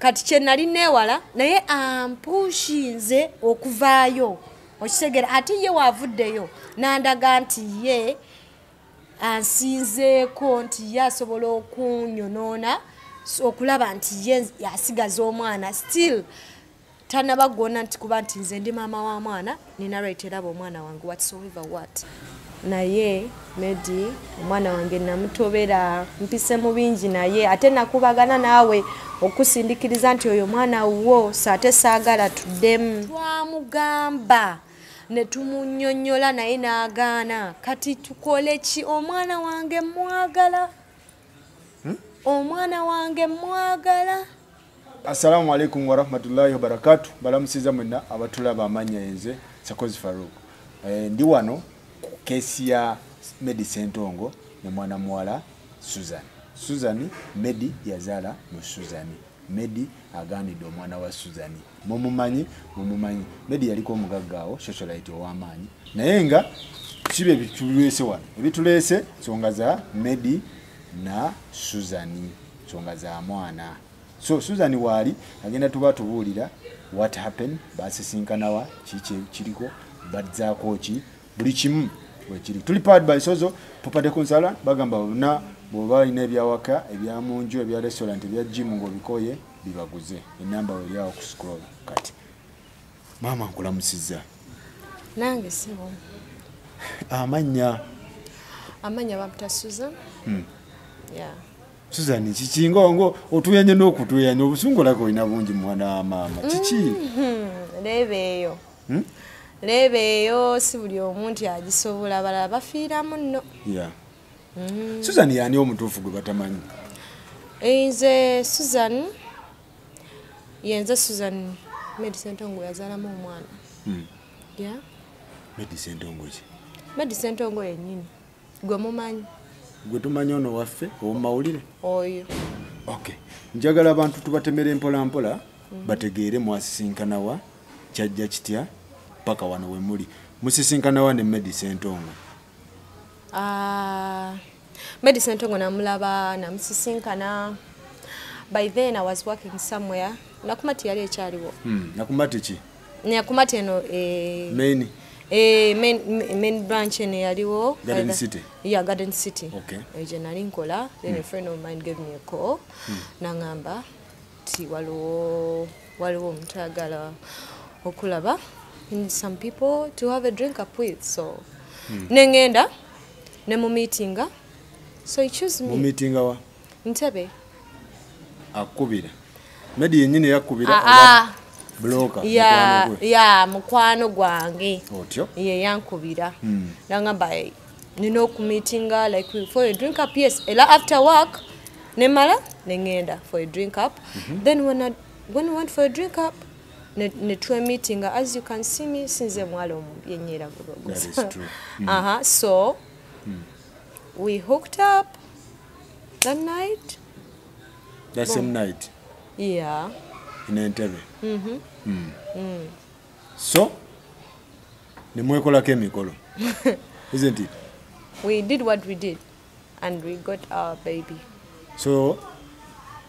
kati kye nali neewala naye ampushinze okuvaayo okisegera ate ye waavuddeyo n'andaga nti ye ansinzeeko nti ye asobola okunyonoona okulaba nti ye yasigaza omwana still tanabagona nti kuba nti nze ndi maama wa mwana nina right eraba omwana wange whatsoever what naye Medi omwana wange namutobera mpise mu bingi naye ate nakubagana naawe okusindikiriza nti oyo mwana wo saate saagala tuddemu twamugamba ne tumunyonyola naye n'agaana kati tukole ki omwana wange mwagala omwana wange mwagala. Assalamu alaikum wa rahmatullahi wa barakatuh. Balamusiza mwenna abatulaba amanya yenze Sakozi Farouk. Ndi wano kesi ya Medi Ssentongo ne mwana muwala Susan. Susan Medi yazala mu Susan. Medi aganidde omwana wa Susan. Mumumanyi Medi yaliko omugaggawo socialite ow'amaanyi. Naye nga kibe bitulese wano. Ebitulese nsonga za Medi na Susan. Nsonga za mwana. So Susan wali agenda tubuulira what happened basisinkanawa kiche kiriko badzaako ki buli kimu wekiri tuli powered by Sozo Papa de Consala bagamba na boba ine byawaka ebya munju ebya restaurant ebya gym ngo bikoye bibaguze enamba we yawo ku scroll kati mama nkulamusiza nange sibo amanya bapta Susan yeah Susan kichingongo otuyanye n'okutuyanye obusungola ko ina bungi mwana mama kichi lebeyo lebeyo si buli omuntu agisobola bala bafiira munno yeah Susan yani omutuufu gwe batamanyi nze Susan Medi Ssentongo yazala mu omwana yeah Medi Ssentongo ki Medi Ssentongo yennyini gwe mumanyi gwe tumanyi ono waffe omawulire oyo okay njagala abantu tubatemere mpola mpola bategeere mwasisinkanawa kyajja kitya paka wano we muli musisinkanawa ne Medi Ssentongo Medi Ssentongo namulaba namusisinkana by then I was working somewhere nakumati yali ekyaliwo nakumati ki nakumati eno main branch in yaliwo Garden City. Yeah, Garden City. Okay. Nali nkola, then a friend of mine gave me a call. Nangamba ti waliwo mutagala okulaba. And some people to have a drink up with. So nengenda ne mu meetinga. So he chose me. Mu meetinga wa? Ntebe. Akubira. Medi yenyine yakubira. Bloka ya mukwano gwange otyo ye yankubira nangamba nino ku meetinga like for a drink up yes after work nemala nengenda for a drink up then when we went for a drink up ne to a meeting as you can see me since mwalo yenyera gogo that is true so we hooked up that night same night yeah in Entebbe so nimwekolako emikolo isn't it we did what we did and we got our baby so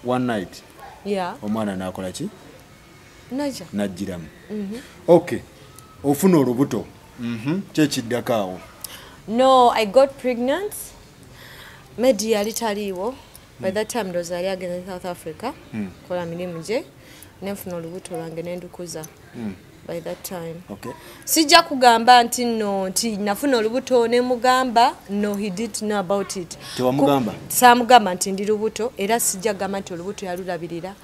one night yeah omwana nakola ki najjiramu okay ofuna olubuto kyekiddako no I got pregnant Medi yali taliiwo by that time ndoza yali agenda South Africa kola mirimu gye nenfuna olubuto lwange nendukuza by that time okay sijja kugamba nti no nti nafuna olubuto ne mugamba no he didn't know about it tewamugamba samugamba nti ndi lubuto era sijja gamba nti olubuto yalulabirira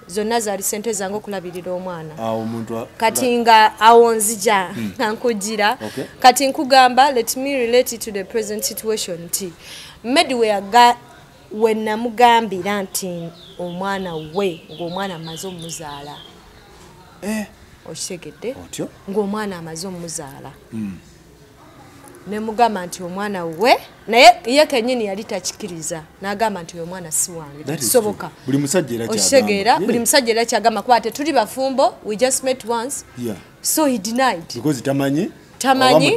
zonna zaali sente zange okulabirira omwana omuntu kati nga awonzija nkujira kati nkugamba let me relate it to the present situation nti Medi we namugambira nti omwana we ng'omwana amaze omuzaala okitegedde ng'omwana amaze omuzaala ne mugamba nti omwana we naye ye kennyini yali takikiriza n'agamba nti omwana si wange tekisoboka okitegeera buli musajja era kyagamba kuba tetuli bafumbo we just met once so he denied because tamanyi tamanyi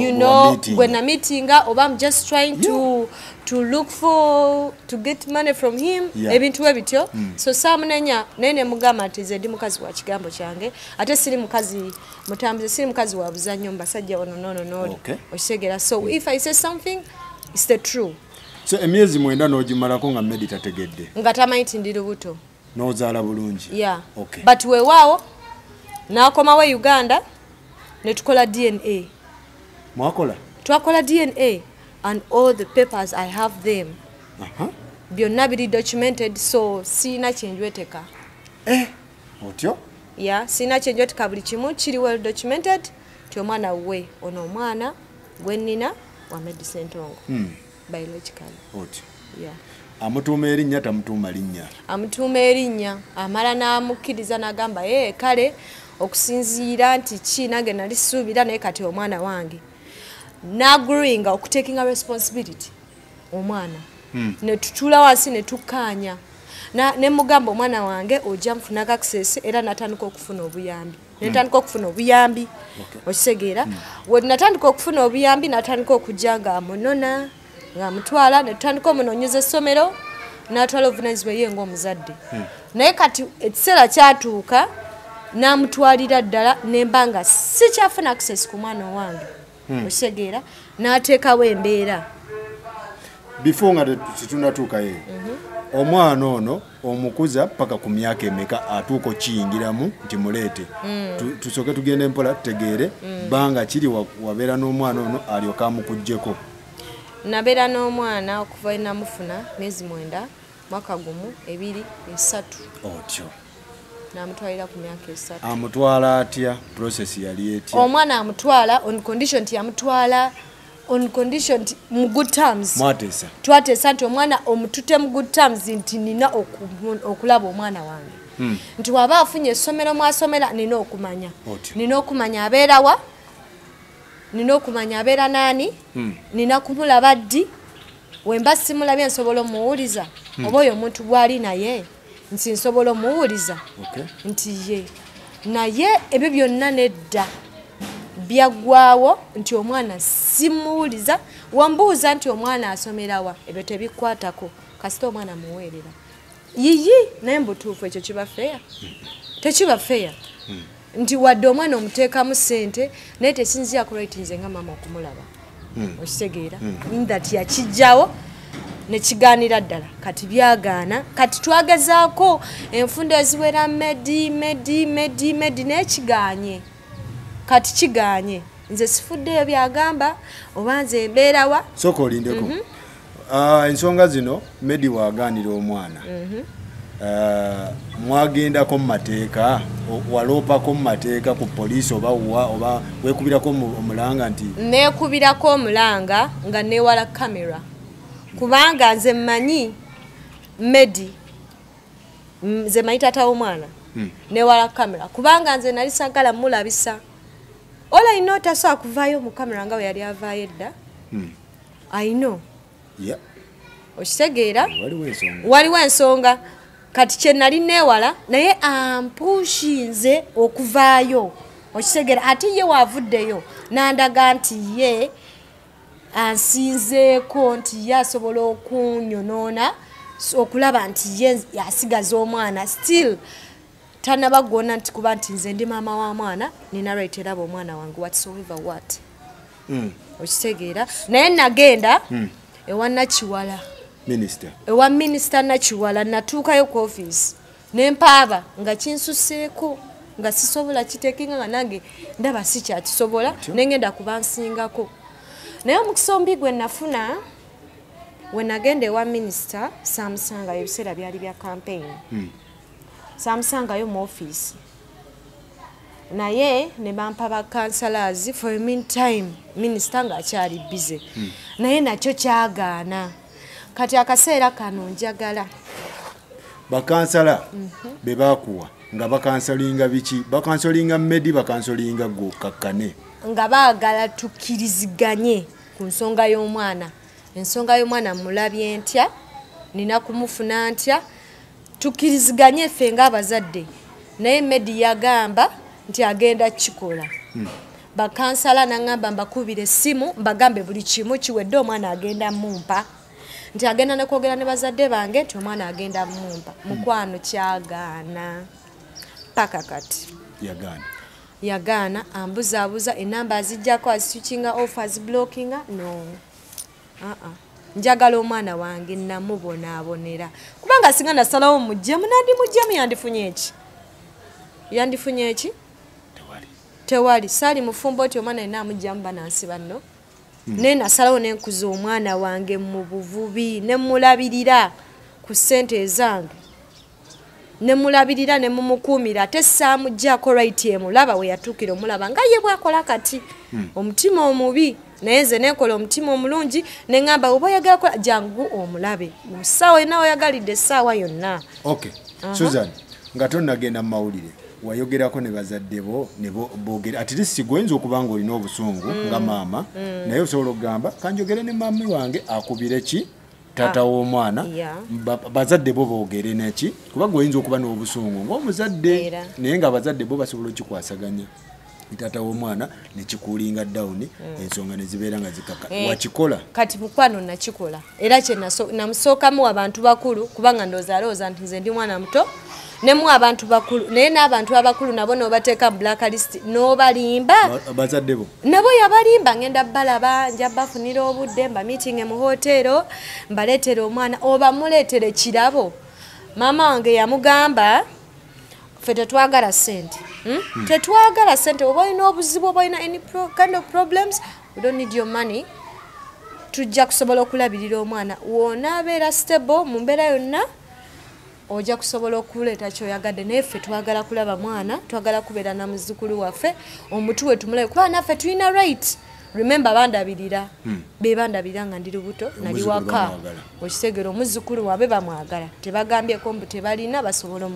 you know when I'm meeting or I'm just trying to look to get money from him ebintu ebityo so samunenya nene mugamba atize ndi mukazi wa kigambo kyange ate siri mukazi mutambuze siri mukazi wa buzanyo mbasajja no oshegera so if I say something it's the true so emyezi mwenda nogimalako nga Medi tategedde nga tamanyi ndi lubuto nozaala bulungi but weewaawo nakomawo Uganda netukola DNA twakola DNA and all the papers I have them byonna biri documented so sina kyenjweteka otyo sina kyenjweteka buli kimu kiri well documented ti omwana we ono omwana gwenina wa Medi Ssentongo biologically otyo amutuuma erinnya tamutuuma linnya amutuuma erinnya amala n'amukkiriza n'agamba kale okusinziira nti ki nange nali suubira naye kati omwana wange n'agreeing okutakinga responsibility omwana netutula wansi netukkaanya ne mugamba omwana wange ojja mfunako access era natandika okufuna obuyambi netandika okufuna obuyambi okitegeera we natandika okufuna obuyambi natandika okujja nga amunona nga mutwala netutandika omunoonyeza essomero n'atwala obuvunaanyizibwa ye ng'omuzadde naye kati ekiseera kyatuuka n'amutwalira ddala nemba nga sikyafuna access ku mwana wange okitegeera n'ateekawo embeera before nga tetunatuukayo omwana ono omukuza paka ku myaka emeka atuuka okiyingiramu nti muleete tusooke tugende mpola tutegeere banga kiri wabeera n'omwana ono alyoka amukuggyeko nabeera n'omwana okuva enamufuna myezi 9 mwaka gumu 2 3 otyo namutwalira ku myaka 3 amutwala atya process yali etya omwana amutwala on condition ti amutwala on condition mu good terms mwatesa twatesa nti omwana omutute mu good terms nti nina okulaba omwana wange nti waba afunye essomero mwasomera nina okumanya abeerawa nina okumanya abeera naani nina kumulaba ddi wemba simulabye nsobola omuwuliza oba oyo omuntu gwali naye nti nsobola omuwuliza nti ye naye ebyo byonna nedda byaggwaawo nti omwana simuwuliza wambuuza nti omwana asomerawa ebyo tebikwatako kasita omwana muweerera yiyi naye mbutuufu ekyo kiba feya tekiba feya nti wadde omwana omuteekamu ssente naye tesinzira kulwaiti nze nga maama okumulaba okitegeera that yakijjawo nekigaanira ddala kati byagaana kati twagezaako enfunda eziwera medi naye kigaanye kati kigaanye nze sifuddeyo byagamba oba nze mbeerawa sooka olindeko ensonga zino Medi waagaanira omwana mwagendako mu mateeka waloopako mu mateeka ku poliisi oba weekubirako omulanga nti neekubirako omulanga nga neewala kamera kubanga nze mmanyi Medi nze manyi taata w'omwana neewala kamera kubanga nze nali sagala mulabisa olina otasobola kuvaayo mu kamera nga we yali avaayo edda ayino okitegeera waliwo ensonga kati kye nali neewala naye ampushinze okuvaayo okitegeera ate ye waavuddeyo n'andaga nti ye ansinzeeko nti ye asobola okunyonoona okulaba nti ye yasigaza omwana still tanabagona nti kuba nti nze ndi maama wa mwana nina right eraba omwana wange whatsoever what okitegeera naye nagenda ewa Nakiwala ewa minisita Nakiwala natuukayo ku office nempaaba nga kinsuseeko nga sisobola kitekinga nga nange ndaba sikyakisobola nengenda kubansingako naye omukisa ombi gwe nafuna we nagenda ewa minisita samusangayo ebiseera byali bya campaign samusangayo mu office naye ne bampa ba councillors for a meantime minisita ng'akyali busy naye nakyo kyagaana kati akaseera kano njagala bakansala be bakuwa nga bakansalinga biki bakansalinga Medi bakansalinga go kakkane nga baagala tukkiriziganye ku nsonga y'omwana ensonga y'omwana mulabye ntya nina kumufuna ntya tukkiriziganye ffe ng'abazadde naye Medi yagamba nti agenda kikola bakansala nangamba mbakubire essimu mbagambe buli kimu kiwedde omwana agenda mumpa nti agenda ne kwogera ne bazadde bange nti omwana agenda mumpa mukwano kyagaana paka kati yagaana ambuzaabuza enamba azijjako aziswitchinga off aziblockinga no njagala omwana wange namubonaabonera kubanga singa nasalawo mujjemu mujjemu yandifunye eki tewali saali mufumbo oti omwana yena amujjamu banansi banno naye nasalawo nenkuza omwana wange mu buvubi nemulabirira ku ssente ezange nemulabirira nemumukuumira ate saamugjaako right emulaba we yatuukira omulaba nga ye bwakola kati omutima omubi naye nze nekola omutima omulungi neŋŋamba oba oyagala kola jangu omulabe mu ssaawa yonna oyagalidde essaawa yonna. Okay. Susan, nga tonnagenda mu mawulire wayogerako ne bazadde bo ne boogera at least gwenza okuba nga olina obusungu nga maama naye osobola okugamba kanjogere ne maami wange akubire ki taata w'omwana bazadde bo boogere neki kuba gwenza okuba n'obusungu ng'omuzadde naye nga abazadde bo basobola okikwasaganya taata w'omwana nekikuulinga down ensonga ne zibeera nga zikaka wakikola kati mukwano nakikola era kye namusookamu abantu bakulu kubanga ndowooza nti nze ndi mwana muto nemu abantu bakulu naye n'abantu abakulu nabo n'obateeka mu blacklist n'obalimba bazadde bo nabo yabalimba ngenda balaba nja bafunira obudde mba meeting mu hoteero mbaleetera omwana oba muleetere kirabo maama wange yamugamba ffe tetwagala ssente tetwagala ssente oba olina obuzibu oba olina any kind of problems we don't need your money tujja kusobola okulabirira omwana wonaabeera stable mu mbeera yonna ojja kusobola okuleeta kyoyagadde naye ffe twagala kulaba mwana twagala kubeera na muzzukulu waffe omutuwe tumulabe kuba naffe tulina right remember bandabirira be bandabirira nga ndi lubuto nali waka okitegera omuzzukulu wabe bamwagala tebagambyeko mbu tebalina basobola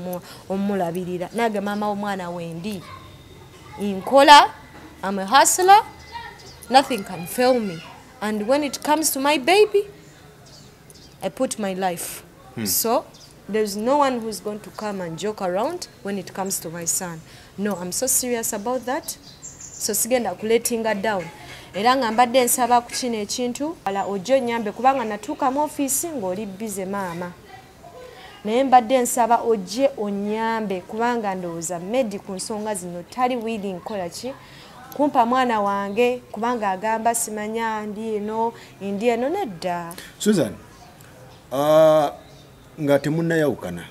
omulabirira nage maama w'omwana wendi nkola I'm a hustler nothing can fail me and when it comes to my baby I put my life so there's no one who's going to come and joke around when it comes to my son. No, I'm so serious about that. So sigenda kuletinga down. Era nga mbadde nsaba ku kino ekintu ala ojjo nyambe kubanga natuuka mu office ng'oli busy maama. Naye mbadde nsaba ojje onyambe kubanga ndowooza Medi ku nsonga zino tali willing kola ki kumpa mwana wange kubanga agamba simanya ndi eno nedda. Susan, nga temunnayawukana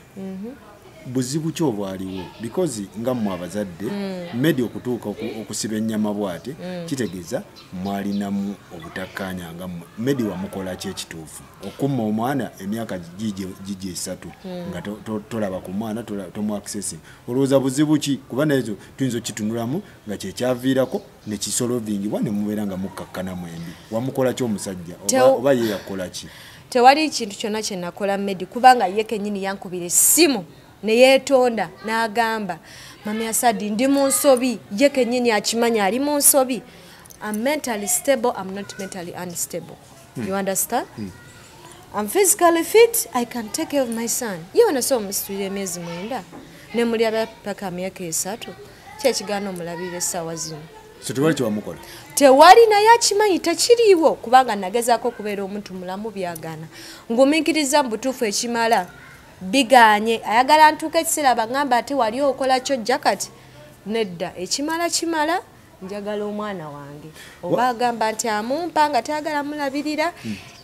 buzibu ki obwaliwo because nga mmwe abazadde Medi okutuuka okusiba ennyama bw'ate kitegeeza mwalinamu obutakkaanya nga mmwe Medi wamukola ki ekituufu okumma omwana emyaka gigi 3 nga tolaba ku mwana tomu accessing olowooza buzibu ki kuba naezo tuyinza okitunulamu nga kyekyaviirako nekisolvingibwa ne mubeera nga mukkakkana mwembi wamukola ki omusajja oba ye yakola ki? Tewali kintu kyonna kye nakola Medi kubanga ye kennyini yankubira essimu ne yeetonda n'agamba mami Asadi ndi mu nsobi ye kennyini akimanya ali mu nsobi. I'm mentally stable, I'm not mentally unstable. You understand? I'm physically fit, I can take care of my son. Ye wanasoma omusitulira emyezi 9 ne muli paka myaka 3 kyekigaana omulabirira essaawa zino. So tewali kyewamukola? Tewali naye akimanyi tekiriiwo kubanga nagezaako okubeera omuntu mulamu byagana ngumiikiriza mu butuufu ekimala biganye ayagala ntuuka ekiseera bagamba ate wali okola kyo jakati nedda ekimala kimala njagala omwana wange oba agamba nti amumpa nga tayagala mulabirira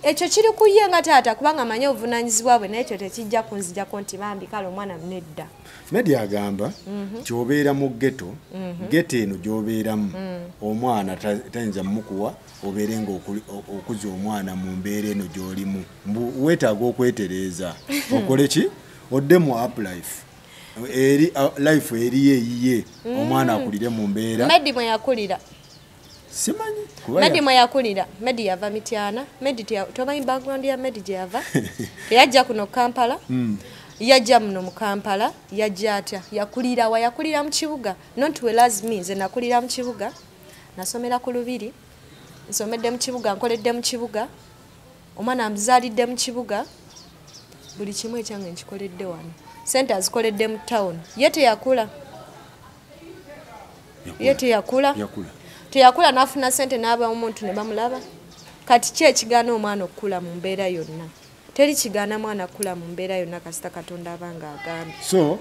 ekyo kiri ku ye nga taata kubanga amanye obuvunaanyizibwa bwe naye ekyo tekijja kunzijjako nti bambi kale omwana nedda. Medi agamba kyobeera mu ghetto ghetto eno gy'obeeramu omwana tayinza mukuwa obeere nga okuza omwana mu mbeera eno gy'olimu weetaaga okwetereeza okole ki odde mu up life life eriyo eyiye omwana akulire mu mbeera. Medi mwe yakulira simanyi Medi mwe yakulira Medi yava Mityana Medi tomanyi background ya Medi gye yava teyajja kuno Kampala yajja muno mu Kampala yajja atya yakulira mu kibuga not well as me nze nakulira mu kibuga nasomera ku Lubiri nsomedde mu kibuga nkoledde mu kibuga omwana amuzaalidde mu kibuga buli kimu ekyange nkikoledde wano sente azikoledde mu town ye teyakula teyakula n'afuna ssente n'aba omuntu ne bamulaba kati ki ekigaana omwana okukula mu mbeera yonna teri kigaana mwana kula mu mbeera yonna kasita Katonda abanga agambye so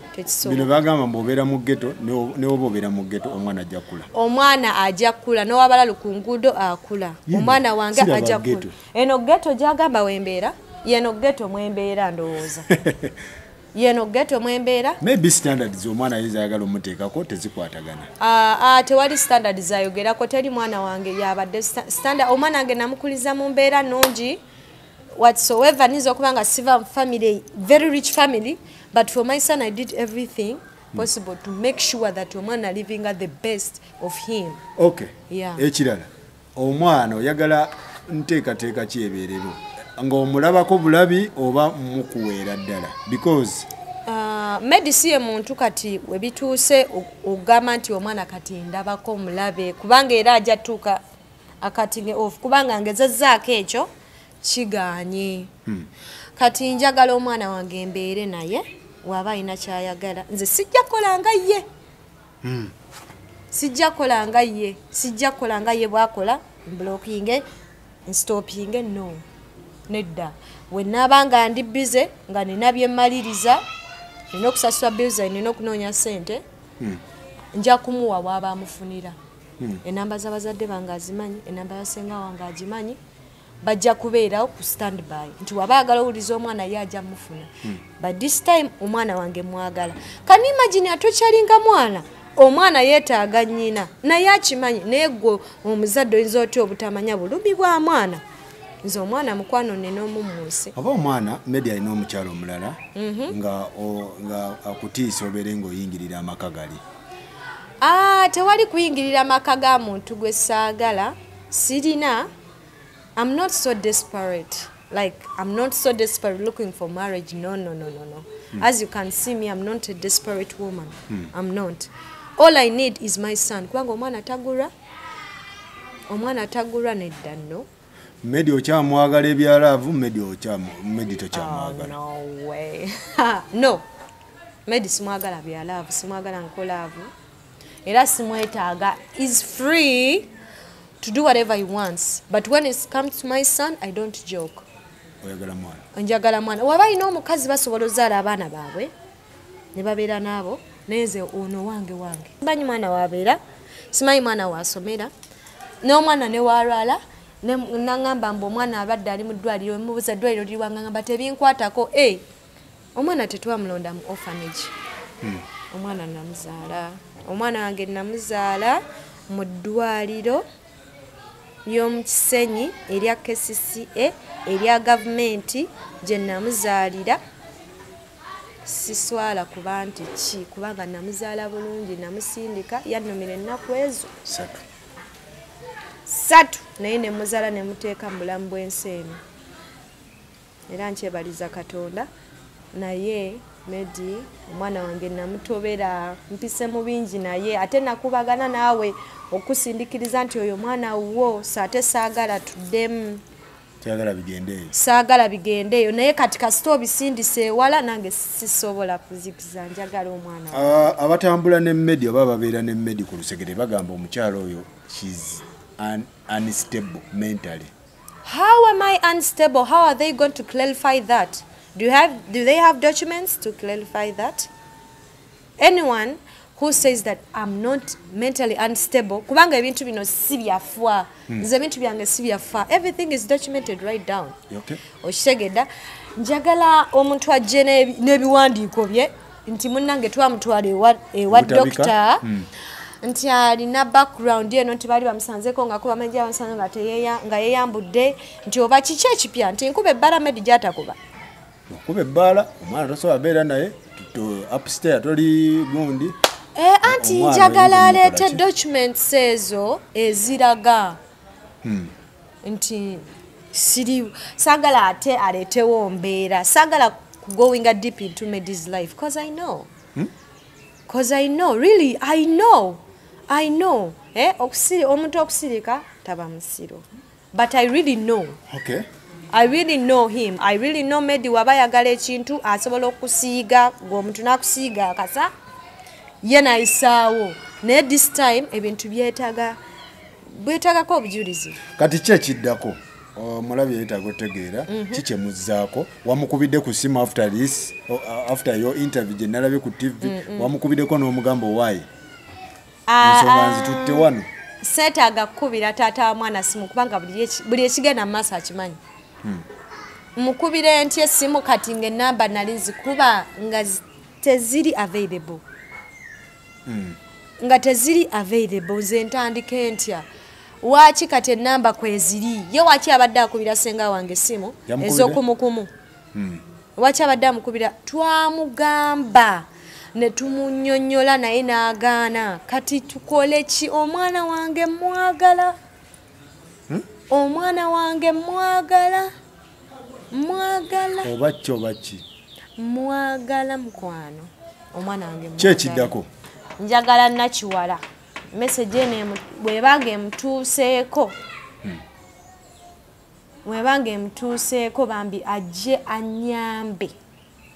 bino bagamba mbobeera mu ghetto ne obobeera mu ghetto omwana ajja kula omwana ajja kula n'owabalalu ku nguudo akula omwana wange ajja kula eno ghetto gyagamba wembeera yeno ghetto mwembeera ndowooza yeno ghetto mwembeera maybe standards omwana yizayagala omuteekako tezikwatagana tewali standards zayogerako teri mwana wange yabadde standard omwana wange namukuliza mu mbeera nnungi whatsoever nizo kubanga siva family very rich family but for my son I did everything possible to make sure that omwana living at the best of him. Okay. Yeah. Ekirala omwana oyagala nteekateeka kyebeerero ng'omulabako bulabi oba mukuweera ddala because medicine muntu kati webituuse ogamba nti omwana kati ndabako mulabe kubanga era ajja tuuka akatinge off kubanga ngezezzaako ekyo kigaanye kati njagala omwana wange mbeere naye waba alina kyayagala nze sijja kola nga ye sijja kola nga ye sijja kola nga ye bwakola blocking stopping no nedda wenabanga ndi bize nga nina byemaliriza nina okusasula bills nina okunoonya ssente nja kumuwa waba amufunira enamba z'abazadde bange azimanyi enamba ya senga wange agimanyi bajja kubeerawo ku standby nti waba agala owuliza omwana ye ajja mufuna but this time omwana wange mwagala can you imagine atokyalinga mwana omwana yeetaaga nnyina naye akimanyi naye gwe omuzadde oyinza otya obutamanya bulumi bwa mwana nze omwana mukwano nina omummuusi oba omwana media alina omukyalo omulala nga akutiisa obeere ng'oyingirira amaka gali tewali kuyingirira amaka ga muntu gwe saagala sirina. I'm not so desperate. Like, I'm not so desperate looking for marriage. No. As you can see me, I'm not a desperate woman. I'm not. All I need is my son. Kwango omwana tagura nedda no. Medi okyamwagala ebyalaavu, Medi tokyamwagala. No way. No. Medi simwagala byalaavu, simwagala nkolaavu. Era simwetaaga is free to do whatever he wants, but when it comes to my son, I don't joke. Oyagala mwana. Njagala mwana. Waba ino omukazi basobola ozaala abaana baabwe ne babeera nabo neze ono wange. Simanyi mwana wabeera, simanyi mwana wasomera, n'omwana ne walwala, nangamba mbu omwana abadde ali mu ddwaliro, mubuuza ddwaliro liwanga ngamba tebinkwatako. Omwana tetwamulonda mu orphanage. Omwana namuzaala. Omwana wange namuzaala mu ddwaliro y'omukisenyi erya KCCA erya gavumenti gye namuzaalira siswala kuba nti ki kubanga namuzaala bulungi namusindika yannumira ennaku ezo 3 naye ne muzaala ne muteeka mu bulamu bw'ensi eno era nkyebaliza Katonda naye Medi omwana wange namutobera mpise mu bingi naye ate nakubagana naawe okusindikiriza nti oyo mwana wo saate saagala tuddemu saagala bigendeeyo naye kati kasita obisindise ewala nange sisobola kuzikiza njagala omwana abatambula ne Medi oba babeera ne Medi ku lusegere bagamba omukyalo oyo she's unstable mentally. How am I unstable? How are they going to clarify that? Do they have documents to clarify that? Anyone who says that I'm not mentally unstable, kubanga ebintu bino si byafwa, nze ebintu byange si byafwa, everything is documented right down. Okay. Okitegedda njagala omuntu ajje n'ebiwandiiko bye nti munnange twamutwala ewa doctor nti alina background eno nti bali bamusanzeko nga kuba amajja bamusanze nga yeyambudde nti oba kiki ekipya nti nkuba ebbala Medi gyatakuba okuba ebbala omwana tosobola beera naye upstairs toli gundi anti njagala aleete documents ezo eziraga nti siri saagala ate aleetewo mbeera saagala going deep into Medi's life because I know really I know omuntu okusirika taba musiro but I really know. Okay. I really know him. I really know Medi waba yagala ekintu asobola okusiiga ng'omuntu n'akusiiga akasa ye nayisaawo naye this time ebintu byetaaga bwetagako obujulizi. Kati kyekiddako omulabi yeetaaga otegeera kikyemuzaako wamukubidde ku simu after your interview gye nalabye ku TV wamukubiddeko n'omugamba owaaye ensonga nzitutte wano. Seetaaga kukubira taata wa mwana simu kubanga buli ekigenda mu maaso akimanyi. Mukubire ntya essimu kati ng'ennamba nali nzikuba nga teziri available. Nga teziri available nze ntandike ntya. Waaki kati ennamba kweziri. Ye waaki abadde akubira senga wange essimu ez'okumukumu. Waaki abadde amukubira twamugamba ne tumunnyonnyola naye n'agaana. Kati tukole ki? Omwana wange mwagala. Omwana wange mwagala. Oba ki? Mwagala mukwano. Omwana wange mwagala. Kyekiddako? Njagala Nakiwala. Message ene bwebanga emutuuseeko. Bwebanga emutuuseeko bambi ajje anyambe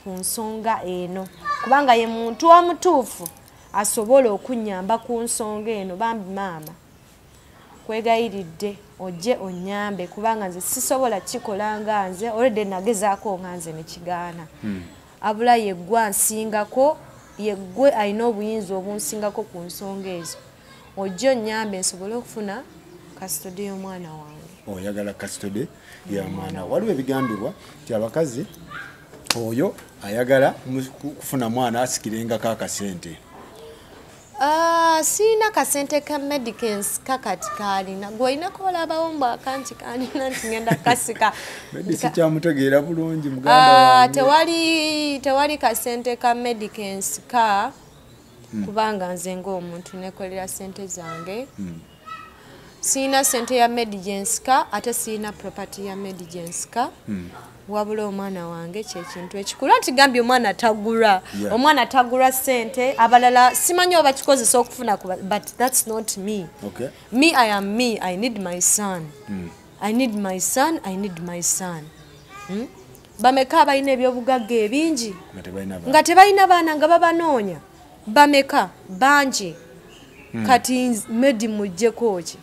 ku nsonga eno. Kubanga ye muntu omutuufu asobola okunnyamba ku nsonga eno. Bambi maama kwegayiridde ojje onyambe kubanga nze sisobola kikola nga nze already nagezaako nga nze ne kigaana. Abula yeggwa nsingako yeggwe alina obuyinza obunsingako ku nsonga ezo. Ojjo nnyambe nsobole okufuna custody y'omwana wange. Oyagala custody ya mwana. Waliwo ebigambibwa nti abakazi oyo ayagala kufuna mwana asikirengako akasente. Siina kasente ka medicines kakati kalina. Gw'olinako olabawo mbu akanti kalina nti ngenda kasika. Medicine kyamutegeera bulungi muganda wange. Tewali kasente ka medicines ka kubanga nze ng'omuntu nekolera sente zange. Siina sente ya medicines ka ate siina property ya medicines ka. Wabula omwana wange kyekintu ekikulu. Anti gambye omwana tagula. Omwana tagula sente. Abalala simanyi oba kikozesa okufuna but that's not me. Okay. Me, I am me. I need my son. I need my son. I need my son. Bameka abalina ebyobugagga ebingi nga tebalina baana nga babanoonya. Bameka bangi. Kati medi mujjeko ki?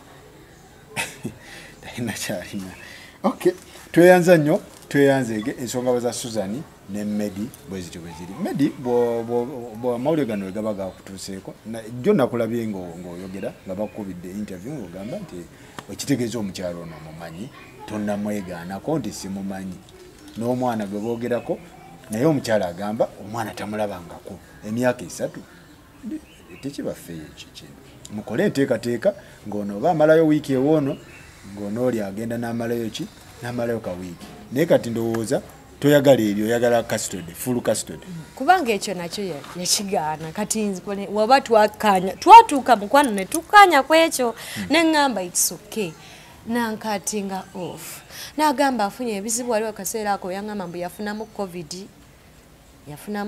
Okay. Tweyanza nnyo. Tweyanzege ensonga za Suzani ne Medi bwezityo bweziri. Medi mawulire gano gaba gakutuuseeko jjo nakulabye ng'oyogera nga bakubidde interview ng'ogamba nti ekitegeeza omukyalo ono mumanyi tonnamwegaanako nti simumanyi n'omwana gwe boogerako naye omukyala agamba omwana tamulabangako emyaka 3 tekibafeeyo kiki mukole enteekateeka ng'ono oba amalayo wiiki ewoono ng'ono oli agenda n'amalayo ki n'amalayo ka wiiki naye kati ndowooza toyagala ebyo oyagala custody full custody kubanga ekyo nakyo yakigaana kati waba twatuuka mukwano ne tukkaanya ku ekyo neŋŋamba it's okay nankati nga off n'agamba afunye ebizibu waliwo akaseera ako yaŋŋamba mbu yafunamu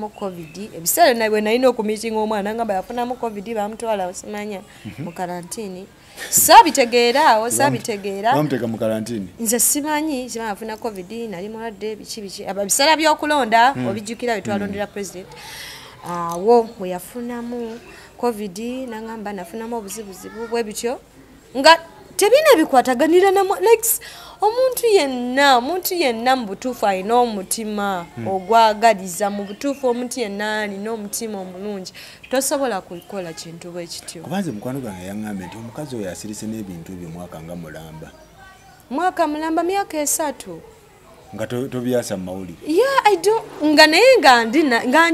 covid ebiseera nabwe nalina okumiitinga omwana ngamba yafunamu covid bamutwala osimanya mu karantini sabitegeera bamuteka mu karantini nze simanyi kiba afuna covid nali mulwadde biki ebiseera by'okulonda obijjukira bye twalondera president awo we yafunamu covid nangamba nafunamu obuzibuzibu bwe bityo nga tebina bikwataganira na like omuntu yenna mu butuufu alina omutima ogwagaliza mu butuufu omuntu yenna alina omutima omulungi tosobola kukola kintu bwe kityo kubanze mukwano gwange yaŋŋambye nti omukazi oyo asirise n'ebintu bye mwaka mulamba myaka 3 nga tobyasa mu mawulire nga naye nga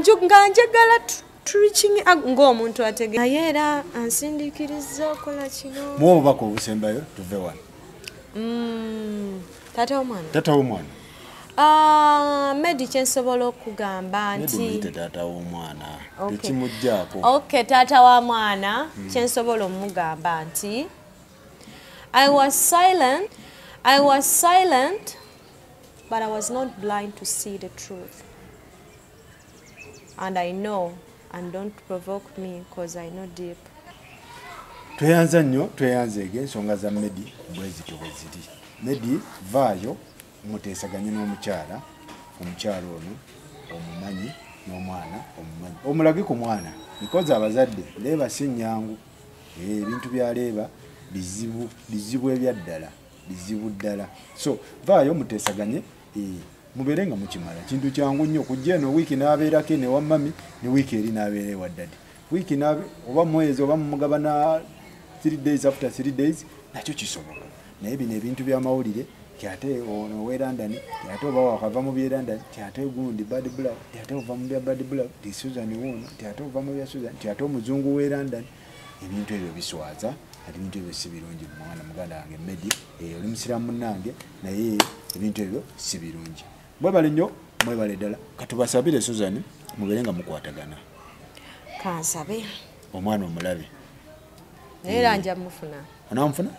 njagala reaching ng'omuntu ategeera naye era ansindikiriza okola kino muwa obubaka obusembayo tuve wano taata w'omwana Medi kyensobola okugamba nti taata w'omwana tekimuggyako taata wa mwana kyensobola omugamba nti I was silent but I was not blind to see the truth and I know and don't provoke me because I know deep. Tweyanza nnyo tweyanzeege ensonga za Medi bwezityo bweziri. Medi vaayo muteesaganye n'omukyala omukyalo ono omumanyi n'omwana omumanyi omulage ku mwana because abazadde leeba si nnyangu ebintu bya leeba bizibu ebyaddala bizibu ddala so vaayo muteesaganye mubeere nga mukimala kintu kyangu nnyo kujja eno wiiki n'abeerako ne wammami ne wiiki eri n'abeera ewa ddadi wiiki oba mwezi oba mumugabana 3 days after 3 days nakyo kisoboka naye bino ebintu by'amawulire kyate ono weerandani kyate oba wakava mu byerandani kyate gundi bad blood kyate ova mu bya bad blood ti Susan wono kyate ova mu bya Susan kyate omuzungu weerandani ebintu ebyo biswaza ati ebintu ebyo si birungi mwana muganda wange Medi oli musiramu munnange naye ebintu ebyo si birungi mwebale nnyo mwebale ddala katubasabire Susan mubeere nga mukwatagana kansabe omwana omulabe naye era nja mufuna anamufuna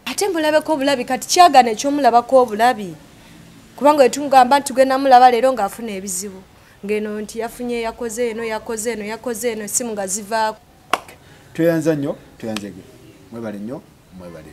ate mulabeko obulabi kati kyagana ekyomulabako obulabi kubanga etungamba nti tugenda mulaba leero ng'afuna ebizibu ngeno nti yafunye yakoze eno simu nga zivaako tweyanza nnyo tweyanzege mwebale nnyo mwebale